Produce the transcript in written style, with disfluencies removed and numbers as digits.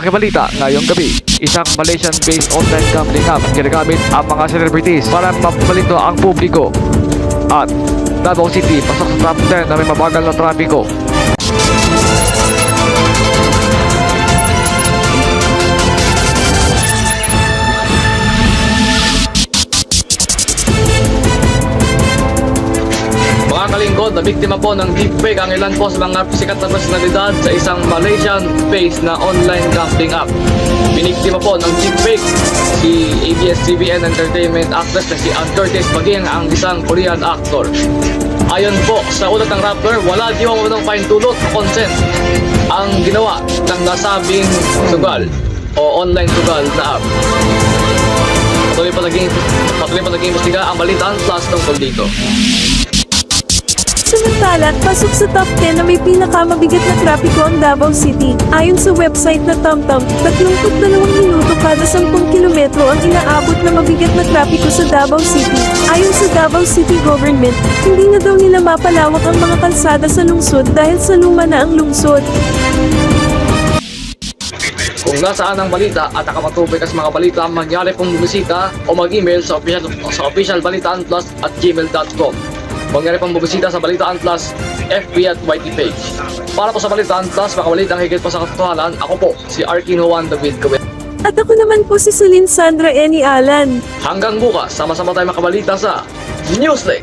makibalita ngayong gabi. Isang Malaysian-based online gambling app ginagamit ang mga celebrities para mapalito ang publiko. At Davao City pasok sa top 10 na may mabagal na trapiko. Mga kalingkod, na biktima po ng deepfake ang ilan po sa mga sikat na personalidad sa isang Malaysian-based na online gambling app. Biniktima po ng deepfake si ABS-CBN Entertainment actress na si Ann Curtis maging ang isang Korean actor. Ayon po sa ulat ng rapper, wala di mo ng paintulot o consent ang ginawa ng nasabing sugal o online sugal na app. Patuloy pa naging imbestiga ang Balitaan Plus tungkol dito. Samantala, pasok sa top 10 na may pinakamabigat na trapiko ang Davao City. Ayon sa website na TomTom, 32 minuto kada 10 kilometro ang inaabot na mabigat na trapiko sa Davao City. Ayon sa Davao City Government, hindi na daw nila mapalawak ang mga kalsada sa lungsod dahil sa luma na ang lungsod. Kung nasaan ang balita at nakamatubay ka sa mga balita, magyari pong bumisita o mag-email sa official balitaan+@gmail.com. Mangyari pang bumisita sa Balitaan Plus, FB at YT page. Para po sa Balitaan Plus, makabalitang higit pa sa katotohanan, ako po, si Arkino Juan David Gawin. At ako naman po si Celine Sandra Eni Alan. Hanggang bukas, sama-sama tayo makabalita sa Newslink.